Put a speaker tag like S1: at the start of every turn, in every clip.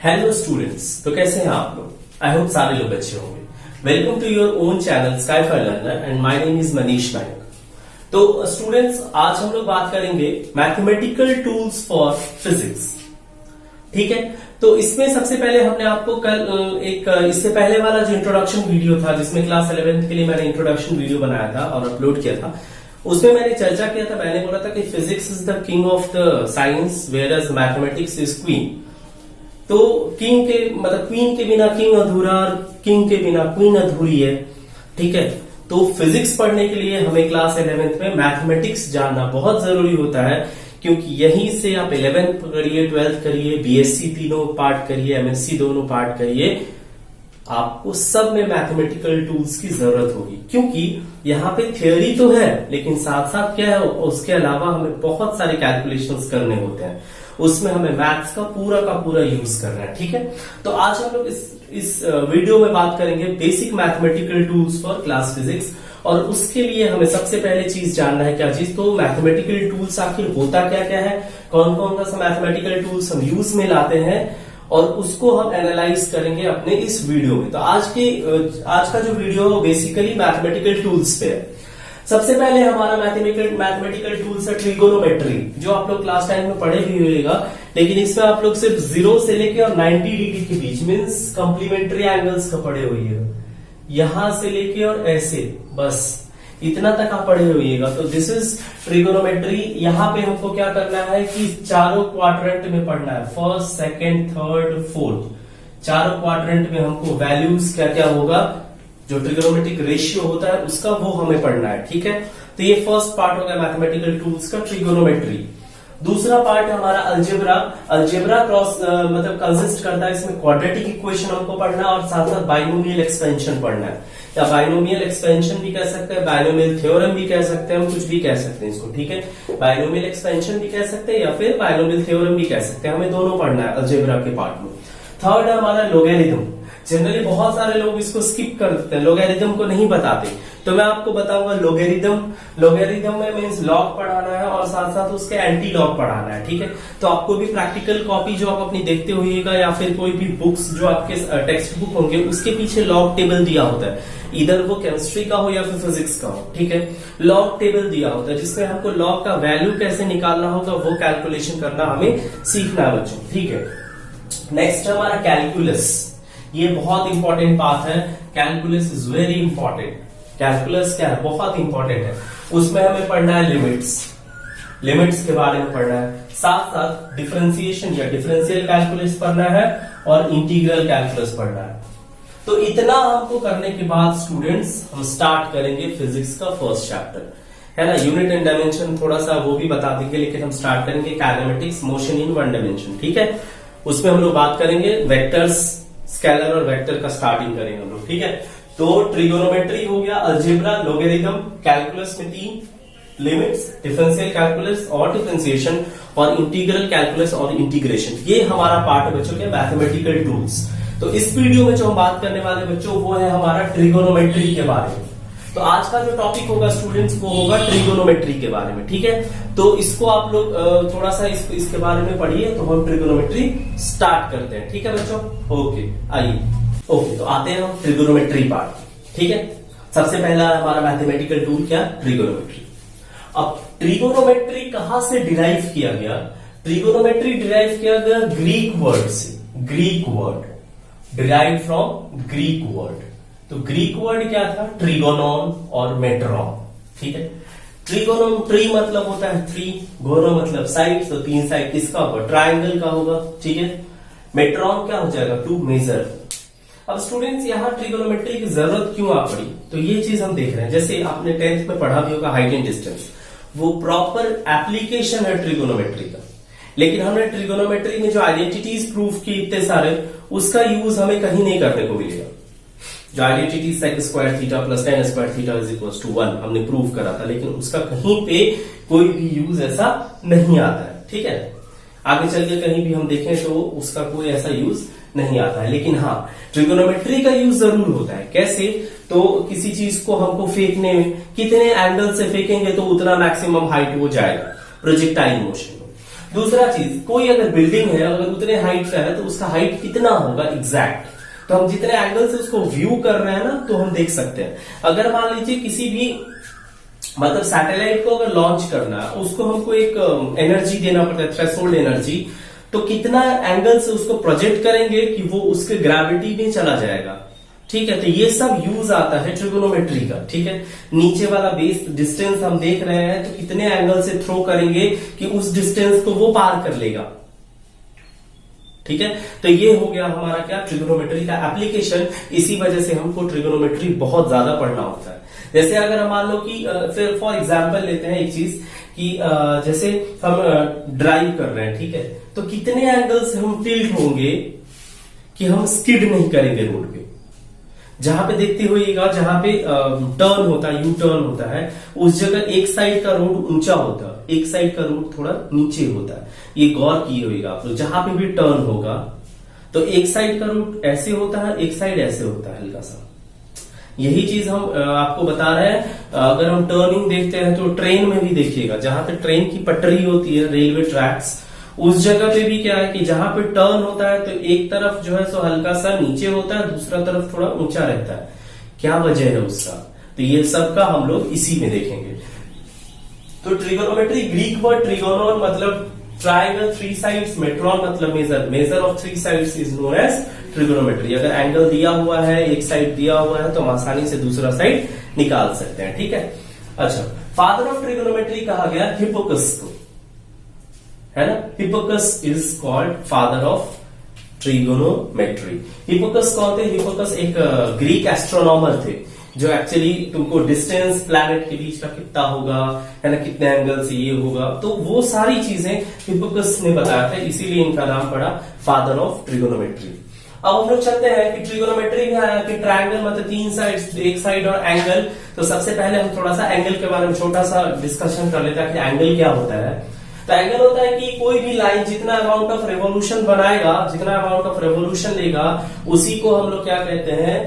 S1: Hello students, तो कैसे हैं आप लोग। आई होप सारे लोग अच्छे होंगे। Welcome to your own channel sky for learner and my name is Manish Nayak. तो स्टूडेंट्स, आज हम लोग बात करेंगे मैथमेटिकल टूल्स फॉर फिजिक्स। ठीक है, तो इसमें सबसे पहले हमने आपको कल इससे पहले वाला जो इंट्रोडक्शन वीडियो था, जिसमें क्लास 11th के लिए मैंने इंट्रोडक्शन वीडियो बनाया था और अपलोड किया था, उसमें मैंने चर्चा किया था। मैंने बोला था कि physics is the king of the science whereas mathematics is queen. तो किंग के मतलब क्वीन के बिना किंग अधूरा और किंग के बिना क्वीन अधूरी है। ठीक है, तो फिजिक्स पढ़ने के लिए हमें क्लास 11th में मैथमेटिक्स जानना बहुत जरूरी होता है, क्योंकि यहीं से आप 11th करिए, 12th करिए, बीएससी तीनों पार्ट करिए, एमएससी दोनों पार्ट करिए, आपको सब में मैथमेटिकल टूल्स की जरूरत होगी। क्योंकि यहाँ पे थ्योरी तो है, लेकिन साथ साथ क्या है, उसके अलावा हमें बहुत सारे कैलकुलेशंस करने होते हैं, उसमें हमें मैथ्स का पूरा यूज करना है। ठीक है, तो आज हम लोग इस वीडियो में बात करेंगे basic mathematical tools for class physics. और उसके लिए हमें सबसे पहले चीज जानना है, क्या चीज, तो मैथमेटिकल टूल्स आखिर होता क्या क्या है, कौन कौन सा मैथमेटिकल टूल्स हम यूज में लाते हैं, और उसको हम एनालाइज करेंगे अपने इस वीडियो में। तो आज का जो वीडियो है बेसिकली मैथमेटिकल टूल्स पे है। सबसे पहले हमारा मैथमेटिकल टूल्स है ट्रिगोनोमेट्री, जो आप लोग क्लास 10 में पढ़े भी होगा, लेकिन इसमें आप लोग सिर्फ 0 से लेके और 90 डिग्री के बीच मीन्स कॉम्प्लीमेंट्री एंगल्स का पढ़े होइएगा, यहां से लेके और ऐसे, बस इतना तक आप पढ़े होइएगा। तो दिस इज ट्रिगोनोमेट्री। यहाँ पे हमको क्या करना है कि चारों क्वाड्रेंट में पढ़ना है, फर्स्ट, सेकेंड, थर्ड, फोर्थ, चारों क्वाड्रेंट में हमको वैल्यूज क्या क्या होगा, जो ट्रिगोनोमेट्रिक रेशियो होता है उसका, वो हमें पढ़ना है। ठीक है, तो ये फर्स्ट पार्ट हो गया मैथमेटिकल टूल्स का, ट्रिगोनोमेट्री। दूसरा पार्ट है हमारा अलजेब्रा। अलजेब्रा क्रॉस मतलब कंसिस्ट करता है, इसमें क्वाड्रेटिक इक्वेशन हमको पढ़ना है और साथ साथ बाइनोमियल एक्सपेंशन पढ़ना है, या बाइनोमियल एक्सपेंशन भी कह सकते हैं, बाइनोमियल थ्योरम भी कह सकते हैं, हम कुछ भी कह सकते हैं इसको। ठीक है, बाइनोमियल एक्सपेंशन भी कह सकते हैं या फिर बाइनोमियल थ्योरम भी कह सकते हैं, हमें दोनों पढ़ना है अलजेब्रा के पार्ट में। थर्ड है हमारा लोगैरिथम। जनरली बहुत सारे लोग इसको स्किप कर देते हैं, लोगैरिथम को नहीं बताते, तो मैं आपको बताऊंगा लोगैरिथम में मींस लॉग पढ़ाना है और साथ साथ उसके एंटी लॉग पढ़ाना है। ठीक है, तो आपको भी प्रैक्टिकल कॉपी जो आप अपनी देखते होइएगा या फिर कोई भी बुक्स जो आपके टेक्स्ट बुक होंगे, उसके पीछे लॉग टेबल दिया होता है, इधर वो केमिस्ट्री का हो या फिर फिजिक्स का हो। ठीक है, लॉग टेबल दिया होता है जिसमें हमको लॉग का वैल्यू कैसे निकालना होगा, वो कैलकुलेशन करना हमें सीखना है बच्चों। ठीक है, नेक्स्ट हमारा कैलकुलस। ये बहुत इंपॉर्टेंट पार्ट है, calculus is very important. Calculus क्या है, बहुत इंपॉर्टेंट है। उसमें हमें पढ़ना है लिमिट्स के बारे में पढ़ना है, साथ साथ डिफरेंशिएशन या डिफरेंशियल कैलकुलस पढ़ना है और इंटीग्रल कैलकुलस पढ़ना है। तो इतना हमको करने के बाद स्टूडेंट्स हम स्टार्ट करेंगे फिजिक्स का फर्स्ट चैप्टर, है ना। यूनिट एंड डायमेंशन थोड़ा सा वो भी बता देंगे, लेकिन हम स्टार्ट करेंगे kinematics, motion in one dimension. ठीक है, उसमें हम लोग बात करेंगे वेक्टर्स, स्केलर और वेक्टर का स्टार्टिंग करेंगे हम लोग। ठीक है, तो ट्रिगोनोमेट्री हो गया, अलजेब्रा, लोगैरिथम, कैलकुलस में 3, लिमिट्स, डिफरेंशियल कैलकुलस और डिफरेंशिएशन, और इंटीग्रल कैलकुलस और इंटीग्रेशन। ये हमारा पार्ट है बच्चों के मैथमेटिकल टूल्स। तो इस वीडियो में जो हम बात करने वाले बच्चों, वो है हमारा ट्रिगोनोमेट्री के बारे में। तो आज का जो टॉपिक होगा स्टूडेंट्स, वो होगा ट्रिगोनोमेट्री के बारे में। ठीक है, तो इसको आप लोग थोड़ा सा इसके बारे में पढ़िए, तो हम ट्रिगोनोमेट्री स्टार्ट करते हैं। ठीक है बच्चों, ओके आइए। ओके, तो आते हैं हम ट्रिगोनोमेट्री पार्ट। ठीक है, सबसे पहला हमारा मैथमेटिकल टूल क्या, ट्रिगोनोमेट्री। अब ट्रिगोनोमेट्री कहां से डिराइव किया गया, ट्रिगोनोमेट्री डिराइव किया गया ग्रीक वर्ड से, Greek word derive from Greek word. तो ग्रीक वर्ड क्या था, ट्रिगोनोन और मेट्रॉन। ठीक है, ट्रिगोनोन, ट्री मतलब होता है 3, गोनो मतलब साइड, तो 3 साइड किसका होगा, ट्राइंगल का होगा। ठीक है, मेट्रॉन क्या हो जाएगा, टू मेजर। अब स्टूडेंट्स, यहाँ ट्रिगोनोमेट्री की जरूरत क्यों आ पड़ी, तो ये चीज हम देख रहे हैं। जैसे आपने 10th में पढ़ा भी होगा हाइट एंड डिस्टेंस, वो प्रॉपर एप्लीकेशन है ट्रिगोनोमेट्री का, लेकिन हमने ट्रिगोनोमेट्री में जो आइडेंटिटीज प्रूफ की इतने सारे, उसका यूज हमें कहीं नहीं करने को मिलेगा। जो identity sec square theta plus tan square theta is equal to 1 हमने प्रूव करा था, लेकिन उसका कहीं पे कोई भी यूज ऐसा नहीं आता है। ठीक है, आगे चल के कहीं भी हम देखें तो उसका कोई ऐसा यूज नहीं आता है, लेकिन हाँ ट्रिगोनोमेट्री का यूज जरूर होता है। कैसे, तो किसी चीज को हमको फेंकने में कितने एंगल से फेंकेंगे तो उतना मैक्सिमम हाइट वो जाएगा प्रोजेक्टाइल मोशन में। दूसरा चीज, कोई अगर बिल्डिंग है, अगर उतने हाइट का है तो उसका हाइट कितना होगा एग्जैक्ट, तो हम जितने एंगल से उसको व्यू कर रहे हैं ना तो हम देख सकते हैं। अगर मान लीजिए किसी भी मतलब सैटेलाइट को अगर लॉन्च करना है, उसको हमको एक एनर्जी देना पड़ता है, थ्रेशोल्ड एनर्जी, तो कितना एंगल से उसको प्रोजेक्ट करेंगे कि वो उसके ग्रेविटी में चला जाएगा। ठीक है, तो ये सब यूज आता है ट्रिगोनोमेट्री का। ठीक है, नीचे वाला बेस डिस्टेंस हम देख रहे हैं तो कितने एंगल से थ्रो करेंगे कि उस डिस्टेंस को वो पार कर लेगा। ठीक है, तो ये हो गया हमारा क्या, ट्रिगोनोमेट्री का एप्लीकेशन। इसी वजह से हमको ट्रिगोनोमेट्री बहुत ज्यादा पढ़ना होता है। जैसे अगर हम मान लो कि फिर फॉर एग्जांपल लेते हैं एक चीज कि जैसे हम ड्राइव कर रहे हैं, ठीक है, तो कितने एंगल से हम टिल्ट होंगे कि हम स्किड नहीं करेंगे रोड पे। जहां पे देखते होइएगा, जहां पे टर्न होता है, यू टर्न होता है, उस जगह एक साइड का रोड ऊंचा होता है, एक साइड का रोड थोड़ा नीचे होता है। ये गौर किए होइएगा आप लोग, जहां पे भी टर्न होगा तो एक साइड का रोड ऐसे होता है, एक साइड ऐसे होता है हल्का सा। यही चीज हम आपको बता रहे हैं। अगर हम टर्निंग देखते हैं तो ट्रेन में भी देखिएगा, जहां पे ट्रेन की पटरी होती है, रेलवे ट्रैक्स, उस जगह पे भी क्या है कि जहां पे टर्न होता है तो एक तरफ जो है सो हल्का सा नीचे होता है, दूसरा तरफ थोड़ा ऊंचा रहता है। क्या वजह है उसका, तो ये सब का हम लोग इसी में देखेंगे। तो ट्रिगोनोमेट्री, ग्रीक वर्ड ट्रिगोनोन मतलब ट्राइंगल, थ्री साइड्स, मेट्रॉन मतलब measure, measure of three sides is known as trigonometry. अगर एंगल दिया हुआ है, एक साइड दिया हुआ है, तो हम आसानी से दूसरा साइड निकाल सकते हैं। ठीक है, अच्छा, फादर ऑफ ट्रिगोनोमेट्री कहा गया हिप्पोकस को, है ना। Hipparchus is called father of trigonometry. Hipparchus कौन थे? हिप्पोकस एक ग्रीक एस्ट्रोनॉमर थे, जो एक्चुअली तुमको डिस्टेंस प्लैनेट के बीच का कितना होगा, है ना, कितने एंगल से ये होगा, तो वो सारी चीजें हिप्पोकस ने बताया था, इसीलिए इनका नाम पड़ा फादर ऑफ ट्रिगोनोमेट्री। अब हम लोग चलते हैं कि ट्रिगोनोमेट्री में आया कि ट्रायंगल मतलब तीन साइड, एक साइड और एंगल। तो सबसे पहले हम थोड़ा सा एंगल के बारे में छोटा सा डिस्कशन कर लेते हैं कि एंगल क्या होता है। तो एंगल होता है कि कोई भी लाइन जितना अमाउंट ऑफ रेवोल्यूशन बनाएगा, जितना अमाउंट ऑफ रेवोल्यूशन लेगा, उसी को हम लोग क्या कहते हैं,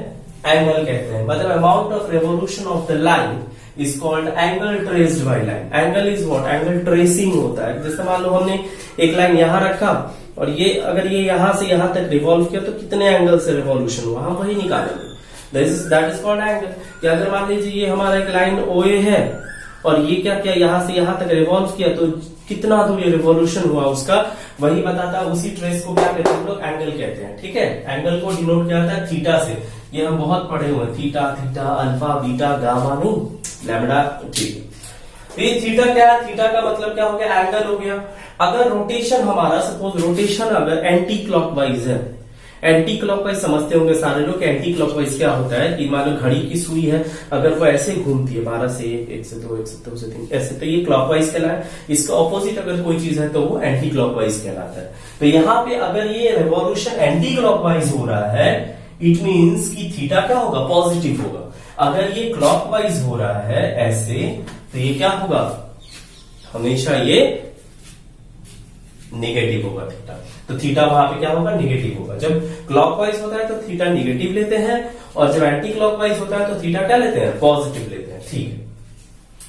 S1: एंगल कहते हैं। मतलब amount of revolution of the line is called angle traced by line. Angle is what, angle tracing होता है। जैसे मान लो हमने एक लाइन यहां रखा और ये अगर ये यहां से यहां तक रिवॉल्व किया तो कितने एंगल से रिवॉल्यूशन हुआ, हम वही निकालेंगे। That is called angle. कि अगर मान लीजिए ये हमारा एक लाइन ओए है और ये क्या किया, यहां से यहां तक रिवॉल्व किया, तो कितना दूर ये रिवॉल्यूशन हुआ उसका, वही बताता है। उसी ट्रेस को क्या कहते हैं हम लोग, एंगल कहते हैं। ठीक है, एंगल को डिनोट किया जाता है थीटा से। ये हम बहुत पढ़े हुए, theta, theta, alpha, beta, gamma, नहीं लैम्डा। ठीक है, ये थीटा क्या है, थीटा का मतलब क्या हो गया, एंगल हो गया। अगर रोटेशन हमारा, सपोज रोटेशन अगर एंटी क्लॉकवाइज है, एंटी क्लॉकवाइज समझते होंगे सारे लोग। एंटी क्लॉकवाइज क्या होता है कि मान लो घड़ी की सुई है, अगर वो ऐसे घूमती है 12 से 1, 1 से 2, 1 से 2 से 3 ऐसे, तो ये क्लॉकवाइज कहलाए। इसका ऑपोजिट अगर कोई चीज है तो वो एंटी क्लॉकवाइज कहलाता है। तो यहाँ पे अगर ये रेवोल्यूशन एंटी क्लॉकवाइज हो रहा है, इट मीन्स कि थीटा क्या होगा, पॉजिटिव होगा। अगर ये क्लॉकवाइज हो रहा है ऐसे, तो ये क्या होगा, हमेशा ये नेगेटिव होगा थीटा। तो थीटा वहां पे क्या होगा, नेगेटिव होगा। जब क्लॉकवाइज होता है तो थीटा नेगेटिव लेते हैं, और जब एंटी क्लॉकवाइज होता है तो थीटा क्या लेते हैं, पॉजिटिव लेते हैं। ठीक है,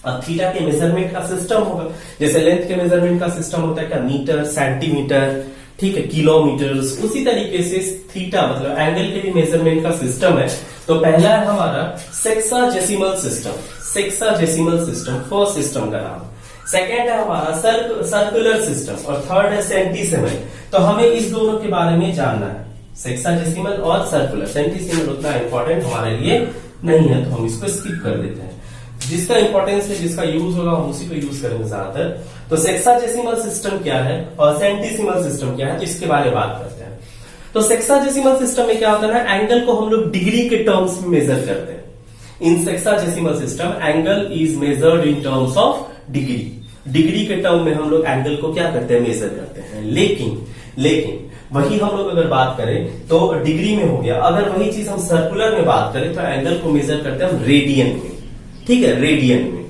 S1: अब थीटा के मेजरमेंट का सिस्टम होगा, जैसे लेंथ के मेजरमेंट का सिस्टम होता है क्या, मीटर, सेंटीमीटर, ठीक है, किलोमीटर्स। उसी तरीके से थीटा मतलब एंगल के भी मेजरमेंट का सिस्टम है। तो पहला है हमारा sexagesimal system, sexagesimal system first system का नाम। सेकेंड है हमारा सर्कुलर सिस्टम, और थर्ड है सेंटीसिमल। तो हमें इस दोनों के बारे में जानना है, सेक्साजेसिमल और सर्कुलर। सेंटीसिमल उतना इंपॉर्टेंट हमारे लिए नहीं है, तो हम इसको स्किप कर देते हैं। जिसका इंपॉर्टेंस है, जिसका यूज होगा, हम उसी को यूज करेंगे ज्यादातर। तो सेक्साजेसिमल सिस्टम क्या है और सेंटीसिमल सिस्टम क्या है, तो इसके बारे में बात करते हैं। तो सेक्साजेसिमल सिस्टम में क्या होता है ना, एंगल को हम लोग डिग्री के टर्म्स में मेजर करते हैं। In sexagesimal system angle is measured in terms of degree. Degree के टर्म में हम लोग एंगल को क्या करते हैं, मेजर करते हैं। लेकिन वही हम लोग अगर बात करें तो डिग्री में हो गया। अगर वही चीज हम सर्कुलर में बात करें तो एंगल को मेजर करते हैं हम रेडियन में। ठीक है, रेडियन में।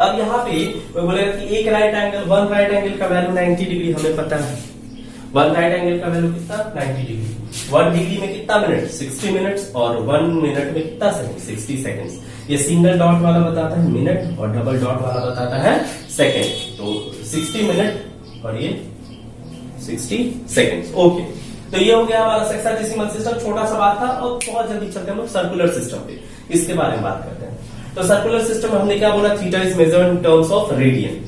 S1: अब यहाँ पे बोलेगा कि एक right angle, one right angle का वैल्यू 90 डिग्री, हमें पता है। वन राइट एंगल का वैल्यू कितना, 90 डिग्री। 1 डिग्री में कितना मिनट, 60 मिनट्स, और 1 मिनट में कितना सेकंड, 60 सेकंड्स। ये सिंगल डॉट वाला बताता है मिनट और डबल डॉट वाला बताता है सेकंड। तो 60 मिनट और ये 60 सेकेंड्स। ओके, तो ये हो गया हमारा हेक्साडेसिमल सिस्टम, छोटा सा बात था। और बहुत जल्दी चलते हैं हम लोग सर्कुलर सिस्टम पे, इसके बारे में बात करते हैं। तो सर्कुलर सिस्टम में हमने क्या बोला, theta is measured in terms of radian.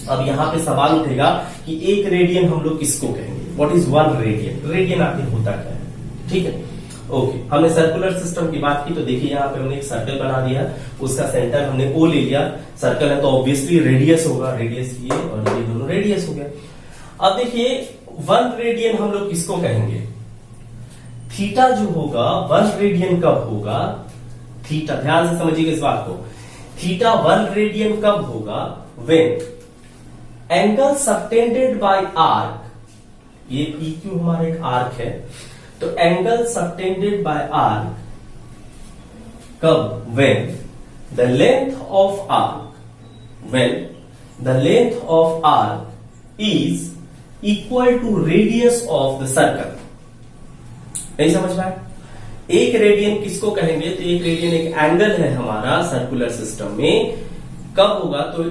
S1: अब यहाँ पे सवाल उठेगा कि एक रेडियन हम लोग किसको कहेंगे, what is one radian, radian आखिर होता क्या है, ठीक है। ओके, हमने सर्कुलर सिस्टम की बात की, तो देखिए यहाँ पे हमने एक सर्कल बना दिया, उसका सेंटर हमने ओ ले लिया, सर्कल है तो ऑब्वियसली रेडियस होगा, रेडियस ये और ये दोनों रेडियस हो गया। अब देखिए वन रेडियन हम लोग किसको कहेंगे, थीटा जो होगा, वन रेडियन कब होगा, थीटा, ध्यान से समझिएगा इस बात को, थीटा वन रेडियन कब होगा, when angle subtended by arc, ये PQ हमारा एक आर्क है, तो एंगल सबटेंडेड बाय आर्क कब, when the length of arc, when the length of arc is equal to radius of the circle. नहीं समझ पाए, एक रेडियन किसको कहेंगे, तो एक रेडियन एक एंगल है हमारा सर्कुलर सिस्टम में, कब होगा, तो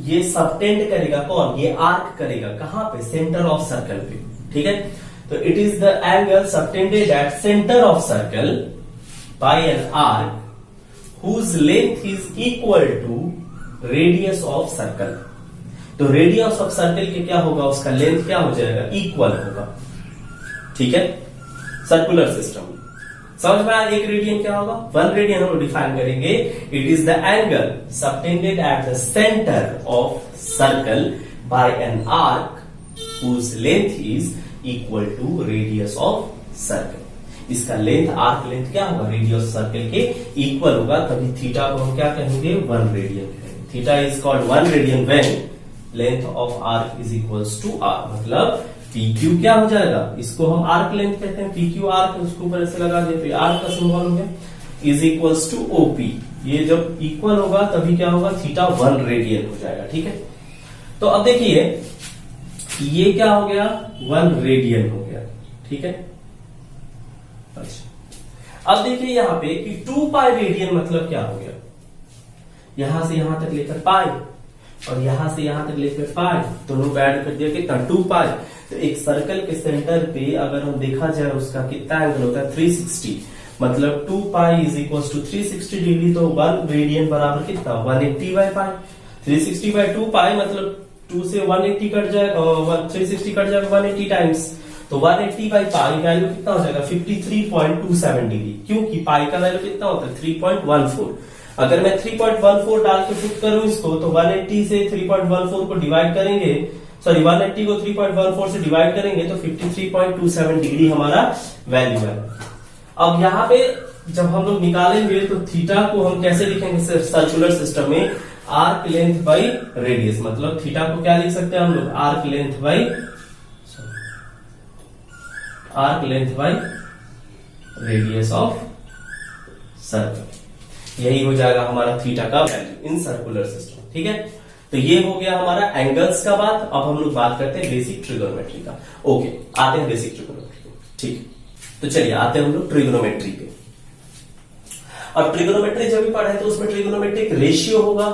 S1: ये सबटेंड करेगा कौन, ये आर्क करेगा कहां पे, सेंटर ऑफ सर्कल पे, ठीक है। तो it is the angle subtended at centre of circle by an arc whose length is equal to radius of circle. तो रेडियस ऑफ सर्कल के क्या होगा, उसका लेंथ क्या हो जाएगा, इक्वल होगा, ठीक है। सर्कुलर सिस्टम समझ में आया, एक रेडियन क्या होगा, वन रेडियन हम डिफाइन करेंगे, it is the angle subtended at the centre of circle by an arc whose length is equal to radius of circle. इसका लेंथ, आर्क लेंथ क्या होगा, रेडियस सर्कल के इक्वल होगा, तभी थीटा को हम क्या कहेंगे, वन रेडियन कहेंगे। Theta is called one radian when length of arc is equals to R, मतलब PQ क्या हो जाएगा, इसको हम आर्क लेंथ कहते हैं, PQ आर्क, उसको ऊपर ऐसे लगा देते हैं, आर्क का सिंबल हो गया, इज इक्वल्स टू OP। ये जब इक्वल होगा तभी क्या होगा, थीटा वन रेडियन हो जाएगा, ठीक है। तो अब देखिए ये क्या हो गया, वन रेडियन हो गया, ठीक है। अच्छा, अब देखिए यहां पे कि 2 पाई रेडियन मतलब क्या हो गया, यहां से यहां तक लेकर पाई और यहां से यहां तक लेकर पाई, दोनों को ऐड कर दिया कितना, 2 पाई। तो एक सर्कल के सेंटर पे अगर हम देखा जाए उसका कितना एंगल होता है, 360, मतलब 2 pi is equal to 360 degree, तो 1 रेडियन बराबर कितना, 180 बाई पाई। 360 बाई 2 पाई मतलब 2 से 180 कट जाएगा, 360 कट जाएगा 180 टाइम्स, तो 180 बाई पाई वैल्यू कितना हो जाएगा, 53.27 डिग्री, क्योंकि पाई का वैल्यू कितना होता है, 3.14। अगर मैं 3.14 डाल के पुट करूं इसको, तो 180 से 3.14 को डिवाइड करेंगे, सॉरी 180 को 3.14 से डिवाइड करेंगे तो 53.27 डिग्री हमारा वैल्यू है। अब यहाँ पे जब हम लोग निकालेंगे तो थीटा को हम कैसे लिखेंगे सर्कुलर सिस्टम में, आर्क लेंथ बाई रेडियस, मतलब थीटा को क्या लिख सकते हैं हम लोग, arc length by radius of circle, यही हो जाएगा हमारा थीटा का वैल्यू इन सर्कुलर सिस्टम, ठीक है। तो ये हो गया हमारा एंगल्स का बात। अब हम लोग बात करते हैं बेसिक ट्रिगोनोमेट्री का। ओके, आते हैं बेसिक ट्रिगोनोमेट्री, ठीक। तो चलिए आते हैं हम लोग ट्रिगोनोमेट्री पे। अब ट्रिगोनोमेट्री जब भी पढ़े तो उसमें ट्रिगोनोमेट्रिक रेशियो होगा।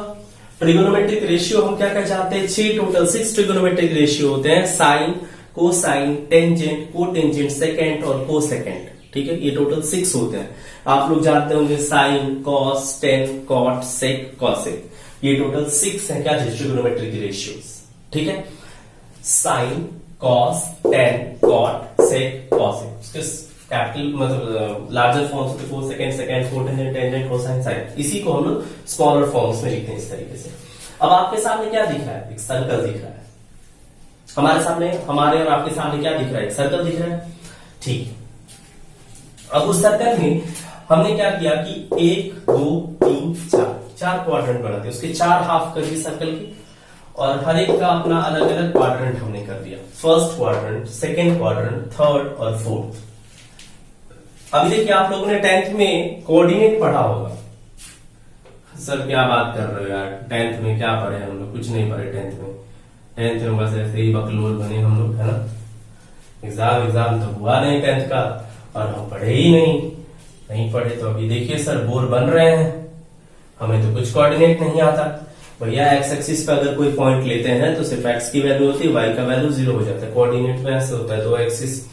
S1: ट्रिगोनोमेट्रिक रेशियो हम क्या जानते हैं, 6 ट्रिगोनोमेट्रिक रेशियो होते हैं, sine, cosine, tangent, cotangent, secant और कोसेकेंट, ठीक है। ये टोटल 6 होते हैं। आप लोग जानते होंगे sine, cos, tan, cot, sec, cosec, ये टोटल 6 है क्या, ट्रिगोनोमेट्रिक रेशियोज, ठीक है। Sine, cos, tan, cot, sec, cosec, capital मतलब लार्जर फॉर्म्स में cosecant, secant, cotangent, tangent, cosine, sine, इसी को हम लोग स्मॉलर फॉर्म्स में लिखते हैं इस तरीके से। अब आपके सामने क्या दिख रहा है, एक सर्कल दिख रहा है हमारे सामने, हमारे और आपके सामने क्या दिख रहा है, एक सर्कल दिख रहा है, ठीक। अब उस सर्कल में हमने क्या किया कि 1, 2, 3, 4 क्वाड्रेंट बनाते, उसके 4 हाफ कर दिए सर्कल के, और हर एक का अपना अलग अलग क्वाड्रेंट हमने कर दिया, first quadrant, second quadrant, third और फोर्थ। अभी देखिए आप लोगों ने 10th में कोऑर्डिनेट पढ़ा होगा। सर क्या बात कर रहे हो यार, 10th में क्या पढ़े हम लोग, कुछ नहीं पढ़े 10th में। 10th में बस ऐसे ही बकलोल बने हम लोग, है ना। एग्जाम तो हुआ नहीं 10th का और हम पढ़े ही नहीं पढ़े तो अभी देखिए सर बोर बन रहे हैं, हमें तो कुछ कोऑर्डिनेट नहीं आता। भैया एक्स एक्सिस पे अगर कोई पॉइंट लेते हैं तो सिर्फ एक्स की वैल्यू होती है, वाई का वैल्यू 0 हो जाता है। कोऑर्डिनेट में ऐसे होता है, दो एक्सिस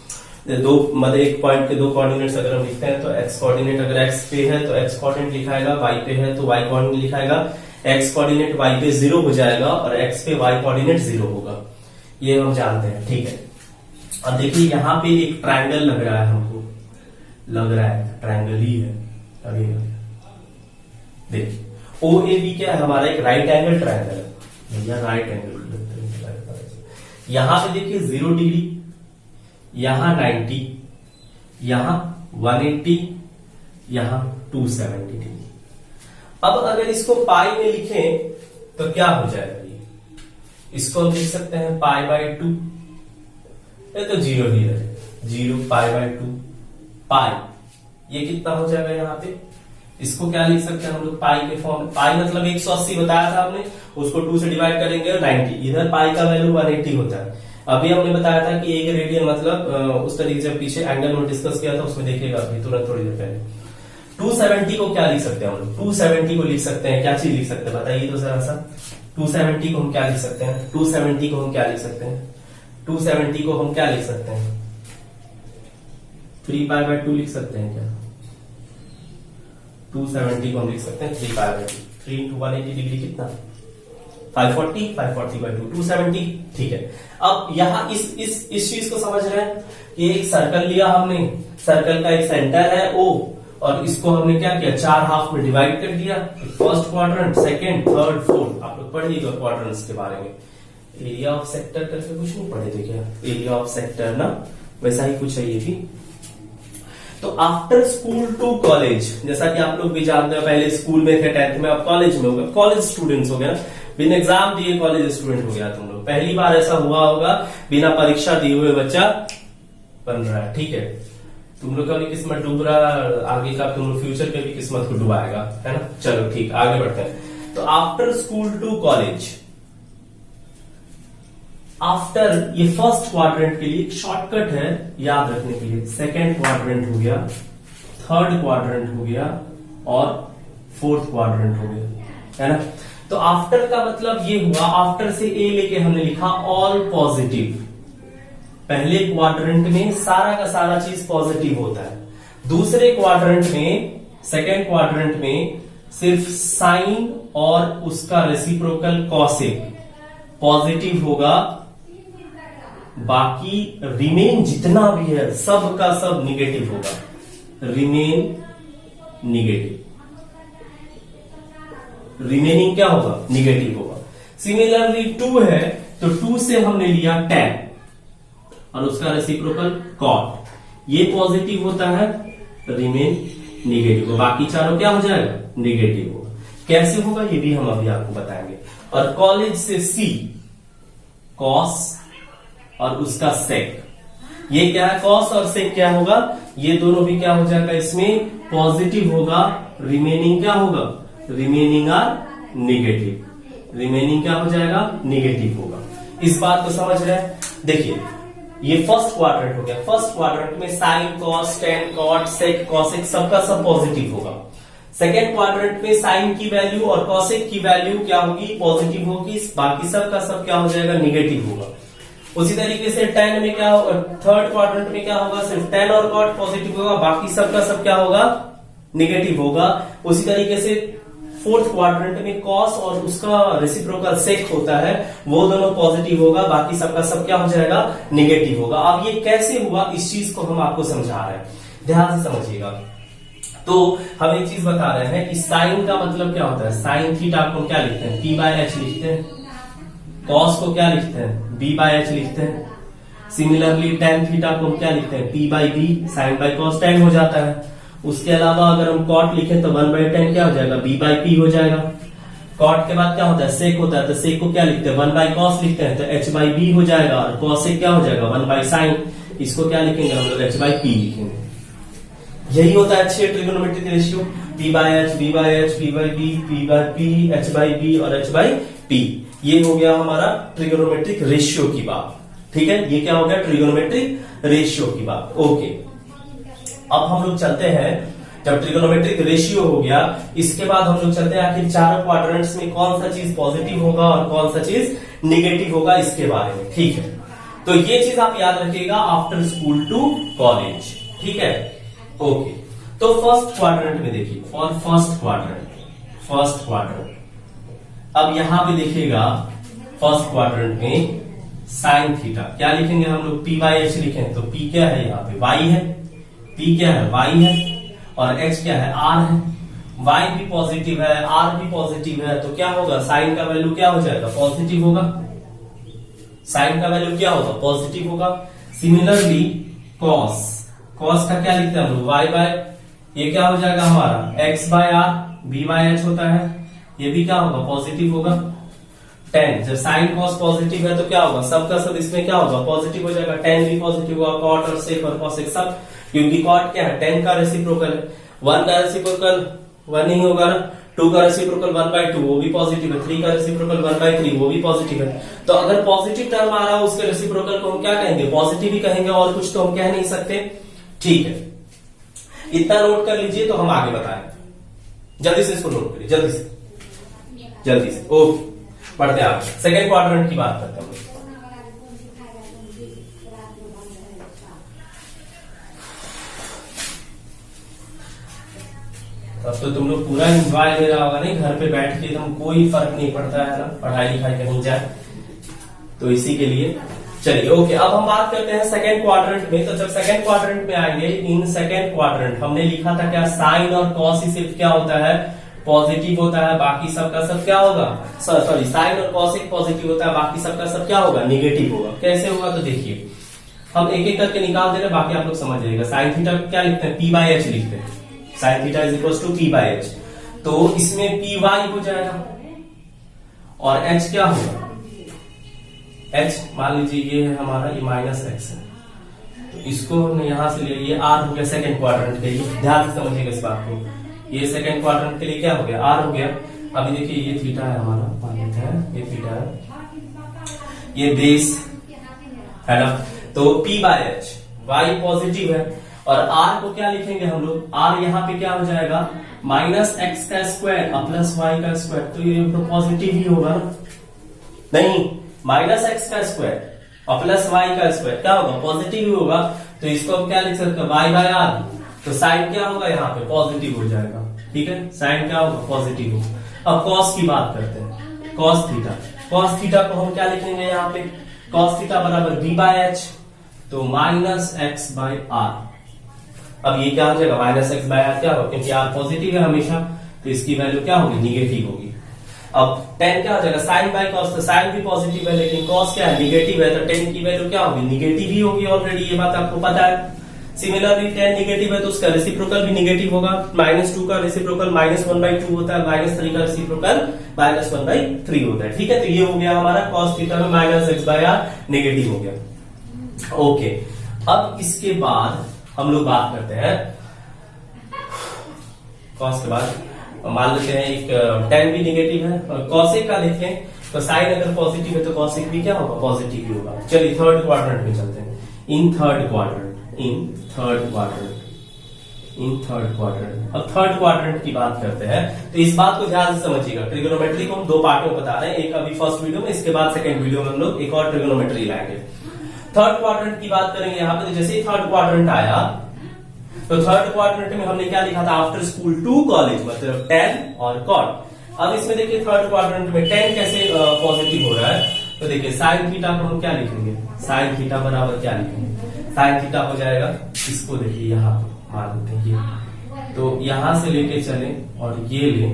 S1: मतलब एक पॉइंट के दो कोऑर्डिनेट्स अगर हम लिखते हैं तो एक्स कोऑर्डिनेट अगर एक्स पे है तो एक्स कोऑर्डिनेट लिखाएगा, वाई पे है तो वाई कोऑर्डिनेट लिखाएगा। एक्स कोऑर्डिनेट वाई पे 0 हो जाएगा और एक्स पे वाई कोऑर्डिनेट 0 होगा, ये हम जानते हैं, ठीक है। अब देखिए यहाँ पे एक ट्रायंगल लग रहा है, हमको लग रहा है ट्रायंगल ही है, अभी देखिए ओ ए बी क्या है हमारा, एक राइट एंगल ट्रायंगल है भैया, राइट एंगल। यहां पे देखिए 0 डिग्री, यहां 90, यहां 180, यहां 270 डिग्री। अब अगर इसको पाई में लिखें तो क्या हो जाएगा, ये इसको हम लिख सकते हैं पाई बाय 2, ये तो 0 ही है, 0 पाई बाय 2 पाई, ये कितना हो जाएगा यहाँ पे, इसको क्या लिख सकते हैं हम लोग पाई के फॉर्म में। पाई मतलब 180 बताया था हमने, उसको 2 से डिवाइड करेंगे 90, इधर पाई का वैल्यू 180 होता है। अभी हमने बताया था कि एक रेडियन मतलब उस तरीके से पीछे एंगल में डिस्कस किया था, उसमें देखिएगा अभी तुरंत थोड़ी देर पहले। 270 को क्या लिख सकते हैं हम लोग, 270 को लिख सकते हैं, क्या चीज लिख सकते हैं बताइए तो जरा सा। 270 को हम क्या लिख सकते हैं, 270 को हम क्या लिख सकते हैं, 270 को हम क्या लिख सकते हैं, 3 पाई बाय 2 लिख सकते हैं क्या, 270 को हम लिख सकते हैं 3 पाई बाय 2, 3 into 180 डिग्री कितना, 540, 540 by 2, 270, ठीक है। अब यहाँ इस चीज को समझ रहे हैं कि एक सर्कल लिया हमने, सर्कल का एक सेंटर है O, और इसको हमने क्या किया, 4 हाफ में डिवाइड कर दिया, first quadrant, second, third, fourth. आप लोग पढ़िएगा क्वाड्रेंट्स के बारे में, एरिया ऑफ सेक्टर करके कुछ नहीं पढ़े थे क्या, एरिया ऑफ सेक्टर ना, वैसा ही कुछ है ये भी। तो आफ्टर स्कूल टू कॉलेज, जैसा कि आप लोग भी जानते हैं, पहले स्कूल में थे, 10th में, अब कॉलेज में हो गए, कॉलेज स्टूडेंट्स हो गए ना, बिना एग्जाम दिए कॉलेज स्टूडेंट हो गया तुम लोग। पहली बार ऐसा हुआ होगा बिना परीक्षा दिए हुए बच्चा बन रहा है, ठीक है। तुम लोग का भी किस्मत डूब रहा, आगे का तुम लोग फ्यूचर के भी किस्मत को डुबाएगा, है ना। चलो ठीक, आगे बढ़ते हैं। तो after school to college, after ये फर्स्ट क्वाड्रेंट के लिए एक शॉर्टकट है याद रखने के लिए, सेकेंड क्वाड्रेंट हो गया, थर्ड क्वाड्रेंट हो गया और फोर्थ क्वाड्रेंट हो गया, है ना। तो आफ्टर का मतलब ये हुआ, आफ्टर से ए लेके हमने लिखा ऑल पॉजिटिव। पहले क्वाड्रेंट में सारा का सारा चीज पॉजिटिव होता है, दूसरे क्वाड्रेंट में, सेकेंड क्वाड्रेंट में सिर्फ साइन और उसका रेसिप्रोकल कॉसेक पॉजिटिव होगा, बाकी रिमेन जितना भी है सब का सब निगेटिव होगा, रिमेन निगेटिव, रिमेनिंग क्या होगा, निगेटिव होगा। सिमिलरली 2 है तो 2 से हमने लिया 10 और उसका रेसिप्रोकल कॉट, ये पॉजिटिव होता है, रिमेन निगेटिव होगा, बाकी चारों क्या हो जाएगा, निगेटिव होगा। कैसे होगा ये भी हम अभी आपको बताएंगे। और कॉलेज से सी, कॉस और उसका सेक, ये क्या है, कॉस और सेक क्या होगा, ये दोनों भी क्या हो जाएगा, इसमें पॉजिटिव होगा, रिमेनिंग क्या होगा, रिमेनिंग आर निगेटिव, रिमेनिंग क्या हो जाएगा, निगेटिव होगा। इस बात को समझ रहे हैं। देखिए ये फर्स्ट क्वाड्रेंट हो गया, फर्स्ट क्वाड्रेंट में sign, cos, tan, cot, sec, cosec सबका सब पॉजिटिव होगा। सेकेंड क्वाड्रेंट में साइन की वैल्यू और कॉसेक की वैल्यू क्या होगी, पॉजिटिव होगी, बाकी सब का सब क्या हो जाएगा, निगेटिव होगा। उसी तरीके से 10 में क्या होगा, थर्ड क्वाड्रेंट में क्या होगा, सिर्फ 10 और कॉट पॉजिटिव होगा, बाकी सब का सब क्या होगा, निगेटिव होगा। उसी तरीके से फोर्थ क्वाड्रेंट में कॉस और उसका रेसिप्रोकल सेक होता है, वो दोनों पॉजिटिव होगा, बाकी सबका सब क्या हो जाएगा, निगेटिव होगा। अब ये कैसे हुआ, इस चीज को हम आपको समझा रहे हैं, ध्यान से समझिएगा। तो हम एक चीज बता रहे हैं कि साइन का मतलब क्या होता है, साइन थीटा को क्या लिखते हैं, पी बाय एच लिखते हैं, कॉस को क्या लिखते हैं, बी बाय एच लिखते हैं। सिमिलरली टेन थीटा को हम क्या लिखते हैं, P by B, sine by cos tan हो जाता है। उसके अलावा अगर हम कॉट लिखें तो 1/10 क्या हो जाएगा, बी बाय पी हो जाएगा। कॉट के बाद क्या होता है, सेक होता है, तो सेक को क्या लिखते हैं, 1/cos लिखते हैं, तो h बाई बी हो जाएगा। और कॉसेक क्या हो जाएगा, 1/sin, इसको क्या लिखेंगे हम लोग, h/p लिखेंगे। यही होता है अच्छे trigonometric ratio, p by H, b by H, p by B, p by P, h by B और h बाय पी। ये हो गया हमारा ट्रिगोनोमेट्रिक रेशियो की बात, ठीक है। ये क्या हो गया, ट्रिगोनोमेट्रिक रेशियो की बात, ओके। अब हम लोग चलते हैं जब ट्रिगोनोमेट्रिक रेशियो हो गया, इसके बाद हम लोग चलते हैं आखिर चारों क्वाड्रेंट्स में कौन सा चीज पॉजिटिव होगा और कौन सा चीज निगेटिव होगा इसके बारे में। ठीक है, तो ये चीज आप याद रखिएगा आफ्टर स्कूल टू कॉलेज। ठीक है, ओके। तो फर्स्ट क्वाड्रेंट में देखिए, फॉर फर्स्ट क्वाड्रेंट अब यहां पे देखिएगा फर्स्ट क्वाड्रेंट में साइन थीटा क्या लिखेंगे हम लोग, पी बाई एच लिखें तो पी क्या है यहाँ पे वाई है, पी क्या है वाई है और एच क्या है आर है। वाई भी पॉजिटिव है, आर भी पॉजिटिव है, तो क्या होगा साइन का वैल्यू क्या हो जाएगा पॉजिटिव होगा, साइन का वैल्यू क्या होगा पॉजिटिव होगा। सिमिलरली कॉस का क्या लिखते हैं हम लोग वाई बाय, ये क्या हो जाएगा हमारा X by R, B by H होता है, ये भी क्या होगा पॉजिटिव होगा। टेन, जब साइन कॉस पॉजिटिव है तो क्या होगा सबका सब इसमें क्या होगा पॉजिटिव हो जाएगा, टेन भी पॉजिटिव होगा, कॉट और सेक और कॉसेक सब, क्योंकि कॉट क्या है टेन का रेसिप्रोकल है, वन का रेसिप्रोकल वन ही होगा ना, टू का रेसिप्रोकल वन बाई टू वो भी पॉजिटिव है, थ्री का रेसिप्रोकल वन बाई थ्री वो भी पॉजिटिव है। तो अगर पॉजिटिव टर्म आ रहा है उसके रेसिप्रोकल को हम क्या कहेंगे पॉजिटिव ही कहेंगे, और कुछ तो हम कह नहीं सकते। ठीक है, इतना नोट कर लीजिए तो हम आगे बताएं, जल्दी से इसको नोट करिए, जल्दी से ओके। पढ़ते हैं आगे, सेकेंड क्वाड्रेंट की बात करते हैं। अब तो तुम लोग पूरा एंजॉय ले रहा होगा नहीं, घर पे बैठ के एकदम कोई फर्क नहीं पड़ता है ना, पढ़ाई लिखाई कहीं जाए तो इसी के लिए। चलिए ओके, अब हम बात करते हैं सेकेंड क्वाड्रेंट में। तो जब सेकेंड क्वाड्रेंट में आएंगे, इन सेकेंड क्वाड्रेंट हमने लिखा था क्या साइन और कॉस ही सिर्फ क्या होता है पॉजिटिव होता है, बाकी सबका सब क्या होगा सॉरी साइन और कॉस एक पॉजिटिव होता है, बाकी सबका सब क्या होगा निगेटिव होगा। कैसे होगा तो देखिए हम एक एक करके निकाल दे रहे हैं, बाकी आप लोग समझ जाइएगा। साइन थीटा क्या लिखते हैं पी बाई एच लिखते हैं, sine theta is equal to P by H, तो इसमें पी वाई हो जाएगा और एच क्या होगा एच, मान लीजिए ये है हमारा, ये माइनस एक्स है, तो इसको हमने यहां से ले, ये आर हो गया सेकेंड क्वाड्रेंट के लिए, ध्यान से समझिएगा इस बात को, ये सेकेंड क्वाड्रेंट के लिए क्या हो गया आर हो गया। अभी देखिए ये थीटा है हमारा, मान लेते हैं ये थीटा है, ये बेस है ना, तो P by H Y positive है और आर को क्या लिखेंगे हम लोग, आर यहाँ पे क्या हो जाएगा माइनस एक्स का स्क्वायर और प्लस वाई का स्क्वायर, तो ये तो पॉजिटिव ही होगा ना, नहीं माइनस एक्स का स्क्वायर और प्लस वाई का स्क्वायर क्या होगा पॉजिटिव ही होगा, तो इसको हम क्या लिख सकते हैं वाई बाय आर, तो साइन क्या होगा यहाँ पे पॉजिटिव हो जाएगा। ठीक है, साइन क्या होगा पॉजिटिव होगा। अब कॉस की बात करते हैं, कॉस थीटा को हम क्या लिखेंगे यहाँ पे, कॉस थीटा बराबर बी बाय एच, तो माइनस एक्स बाय आर। अब ये क्या हो जाएगा माइनस एक्स बाय आर क्या होगा, क्योंकि आर पॉजिटिव है हमेशा, तो इसकी वैल्यू क्या होगी निगेटिव होगी। अब टेन क्या हो जाएगा साइन बाय कॉस, तो साइन भी पॉजिटिव है लेकिन कॉस क्या है निगेटिव है, तो टेन की वैल्यू क्या होगी निगेटिव ही होगी, ऑलरेडी ये बात आपको पता है। सिमिलरली टेन निगेटिव है तो उसका रेसिप्रोकल भी निगेटिव होगा, माइनस टू का reciprocal minus one by two होता है, माइनस थ्री का reciprocal minus one by three होता है। ठीक है, तो ये हो गया हमारा कॉस थीटा में minus X by R negative हो गया। ओके, अब इसके बाद हम लोग बात करते हैं कॉस के बाद, मान लेते हैं एक टेन भी निगेटिव है और कॉसेक का देखें तो साइन अगर पॉजिटिव है तो कॉसेक भी क्या होगा पॉजिटिव ही होगा। चलिए थर्ड क्वाड्रेंट में चलते हैं, इन थर्ड क्वाड्रेंट अब थर्ड क्वाड्रेंट की बात करते हैं, तो इस बात को ध्यान से समझिएगा। ट्रिगोनोमेट्री को हम दो पार्टों में बता रहे हैं, एक अभी फर्स्ट वीडियो में, इसके बाद सेकंड वीडियो में हम लोग एक और ट्रिगोनोमेट्री लाएंगे। थर्ड क्वाड्रेंट की बात करेंगे यहाँ पे, तो जैसे ही थर्ड क्वाड्रेंट आया तो थर्ड क्वाड्रेंट में हमने क्या लिखा था आफ्टर स्कूल टू कॉलेज, मतलब टेन और कॉट। अब इसमें देखिए थर्ड क्वाड्रेंट में टेन कैसे पॉजिटिव हो रहा है, तो देखिए साइन थीटा को हम क्या लिखेंगे, साइन थीटा बराबर क्या लिखेंगे, साइन थीटा हो जाएगा, इसको देखिए यहाँ पे मान लेते हैं ये, तो यहां से लेके चले और ये ले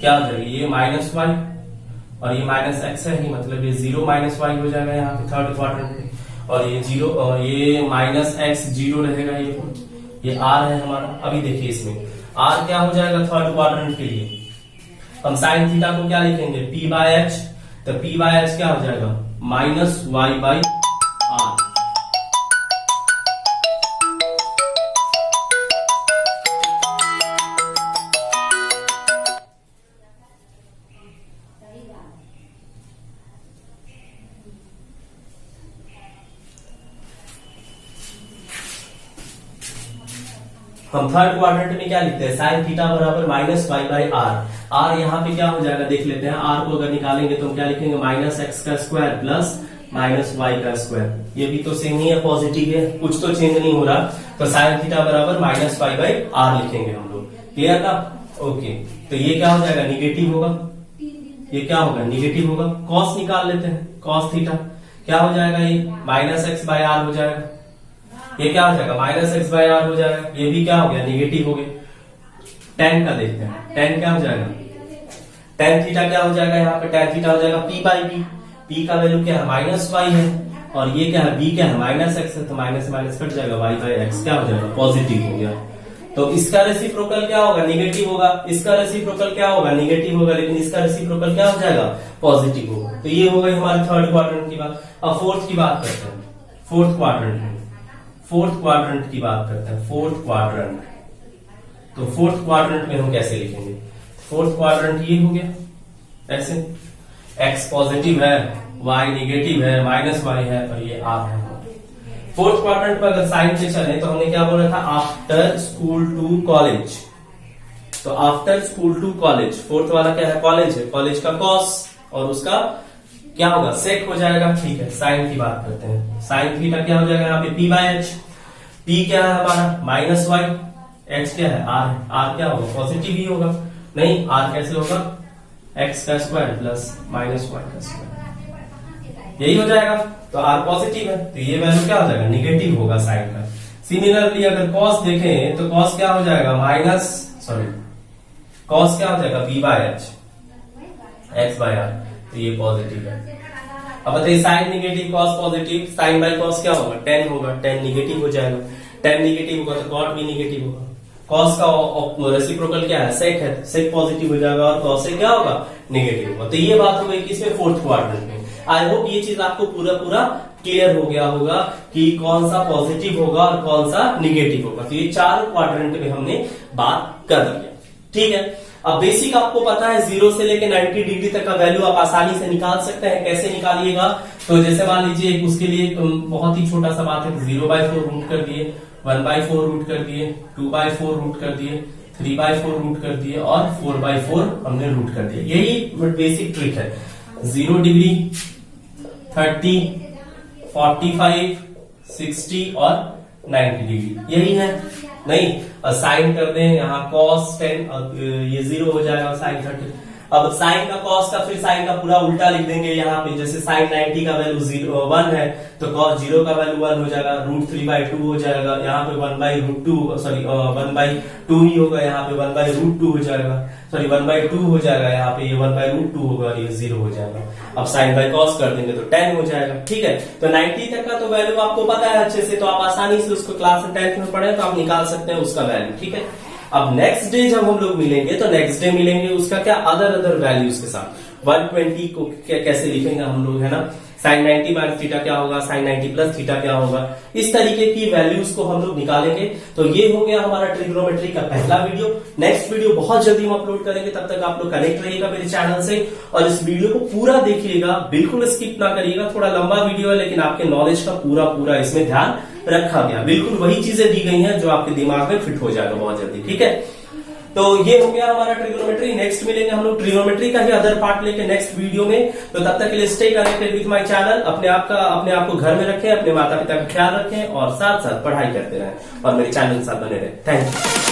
S1: क्या हो जाएगा, ये माइनस वाई और ये माइनस एक्स है ही, मतलब ये जीरो माइनस वाई हो जाएगा यहाँ पे थर्ड क्वाड्रेंट में, और ये जीरो ये माइनस एक्स जीरो रहेगा, ये आर है हमारा। अभी देखिए इसमें आर क्या हो जाएगा थर्ड क्वाड्रेंट के लिए, हम साइन थीटा को क्या लिखेंगे पी बाय एच, तो पी बाय एच क्या हो जाएगा माइनस वाई बाई आर। हम थर्ड क्वाड्रेंट में क्या लिखते हैं, साइन थीटा बराबर minus Y by R. R यहाँ पे क्या हो जाएगा देख लेते हैं। आर को अगर निकालेंगे तो हम क्या लिखेंगे, माइनस एक्स का स्क्वायर प्लस माइनस वाई का स्क्वायर। ये भी तो सेम ही है, पॉजिटिव है, कुछ तो चेंज नहीं हो रहा। तो साइन थीटा बराबर माइनस वाई बाई आर लिखेंगे हम लोग। क्लियर था? ओके, तो ये क्या हो जाएगा, निगेटिव होगा। ये क्या होगा, निगेटिव होगा। कॉस निकाल लेते हैं, कॉस थीटा क्या हो जाएगा, ये माइनस एक्स बाय आर हो जाएगा। ये क्या हो जाएगा, माइनस एक्स बाय आर हो जाएगा। ये भी क्या हो गया, निगेटिव हो गया। टेन का देखते हैं, टेन क्या हो जाएगा, टेन थीटा क्या हो जाएगा, यहाँ पे टेन थीटा हो जाएगा पी बाई बी। पी का वैल्यू क्या है, माइनस वाई है, और ये क्या है, बी क्या है, माइनस एक्स है, तो माइनस माइनस कट जाएगा, वाई बाई एक्स क्या हो जाएगा, पॉजिटिव हो गया। तो इसका रेसिप्रोकल क्या होगा, निगेटिव होगा। इसका रेसिप्रोकल क्या होगा, निगेटिव होगा, लेकिन इसका रेसिप्रोकल क्या हो जाएगा, पॉजिटिव होगा। तो ये हो गई हमारी थर्ड क्वाड्रेंट की बात। अब फोर्थ की बात करते हैं, फोर्थ क्वाड्रेंट में, फोर्थ क्वाड्रेंट की बात करते हैं, फोर्थ क्वाड्रेंट। तो फोर्थ क्वाड्रेंट में हम कैसे लिखेंगे, फोर्थ क्वाड्रेंट ये हो गया ऐसे, एक्स पॉजिटिव है, वाई निगेटिव है, माइनस वाई है, और ये आर है। फोर्थ क्वाड्रेंट पर अगर साइन से चले तो हमने क्या बोला था, आफ्टर स्कूल टू कॉलेज। तो after school to college, fourth वाला क्या है, कॉलेज है, कॉलेज का कॉस और उसका क्या होगा, सेक हो जाएगा। ठीक है, साइन की बात करते हैं। साइन थीटा क्या हो जाएगा, यहाँ पे पी बाय एच। पी क्या है हमारा, माइनस वाई, एच क्या है, आर है। आर क्या होगा, पॉजिटिव ही होगा। नहीं, आर कैसे होगा, एक्स का स्क्वायर प्लस माइनस वाई का स्क्वायर, यही हो जाएगा। तो आर पॉजिटिव है, तो ये वैल्यू क्या हो जाएगा, निगेटिव होगा साइन का। सिमिलरली अगर कॉस देखें तो कॉस क्या हो जाएगा, माइनस सॉरी कॉस क्या हो जाएगा, P by H, X by R, तो ये पॉजिटिव है। अब बताइए sine negative cos positive, sine by cos क्या होगा, टेन होगा, टेन निगेटिव हो जाएगा। टेन निगेटिव होगा तो कॉट भी निगेटिव होगा। कॉस का रेसिप्रोकल क्या है, सेक है, सेक पॉजिटिव हो जाएगा, और कॉस से क्या होगा, निगेटिव होगा। तो ये बात हो गई किसमें, फोर्थ क्वाड्रेंट में। आई होप ये चीज आपको पूरा पूरा क्लियर हो गया होगा कि कौन सा पॉजिटिव होगा और कौन सा निगेटिव होगा। तो ये चार क्वाड्रेंट में हमने बात कर लिया। ठीक है, अब बेसिक आपको पता है 0 से लेकर 90 डिग्री तक का वैल्यू आप आसानी से निकाल सकते हैं। कैसे निकालिएगा, तो जैसे मान लीजिए उसके लिए बहुत ही छोटा सा बात है, 0/4 रूट कर दिए, 1/4 रूट कर दिए, 2/4 रूट कर दिए, 3/4 रूट कर दिए, और 4/4 हमने रूट कर दिया। यही बेसिक ट्रिक है। 0 डिग्री, 30, 45, 60 और 90 डिग्री, यही है। नहीं, साइन कर दें यहाँ cos 10, ये 0 हो जाएगा, साइन 30। अब साइन का cos का फिर साइन का पूरा उल्टा लिख देंगे यहाँ पे। जैसे साइन 90 का वैल्यू 1 है तो cos 0 का वैल्यू 1 हो जाएगा, √3/2 हो जाएगा। यहाँ पे 1/√2 सॉरी 1/2 ही होगा, यहाँ पे 1/√2 हो जाएगा, सॉरी 1/2 हो जाएगा, यहाँ पे ये 1/√2 होगा, ये 0 हो जाएगा। अब साइन बाय कॉस कर देंगे तो 10 हो जाएगा। ठीक है, तो 90 तक का तो वैल्यू आपको पता है अच्छे से, तो आप आसानी से उसको क्लास 10th में पढ़े तो आप निकाल सकते हैं उसका वैल्यू। ठीक है, अब नेक्स्ट डे जब हम लोग मिलेंगे तो नेक्स्ट डे मिलेंगे उसका क्या, अदर वैल्यूज के साथ। 120 को कैसे लिखेंगे हम लोग, है ना, साइन 90 माइनस थीटा क्या होगा, साइन 90 प्लस थीटा क्या होगा, इस तरीके की वैल्यूज को हम लोग निकालेंगे। तो ये हो गया हमारा ट्रिग्नोमेट्री का पहला वीडियो। नेक्स्ट वीडियो बहुत जल्दी हम अपलोड करेंगे, तब तक आप लोग कनेक्ट रहिएगा मेरे चैनल से, और इस वीडियो को पूरा देखिएगा, बिल्कुल स्किप ना करिएगा। थोड़ा लंबा वीडियो है लेकिन आपके नॉलेज का पूरा इसमें ध्यान रखा गया, बिल्कुल वही चीजें दी गई हैं जो आपके दिमाग में फिट हो जाएगा बहुत जल्दी। ठीक है, तो ये हो गया हमारा ट्रिग्नोमेट्री। नेक्स्ट मिलेंगे हम लोग ट्रिग्नोमेट्री का ही अदर पार्ट लेके नेक्स्ट वीडियो में। तो तब तक के लिए stay connected with my channel. अपने आप को घर में रखें, अपने माता पिता का ख्याल रखें, और साथ साथ पढ़ाई करते रहें, और मेरे चैनल के साथ बने रहें। Thank you.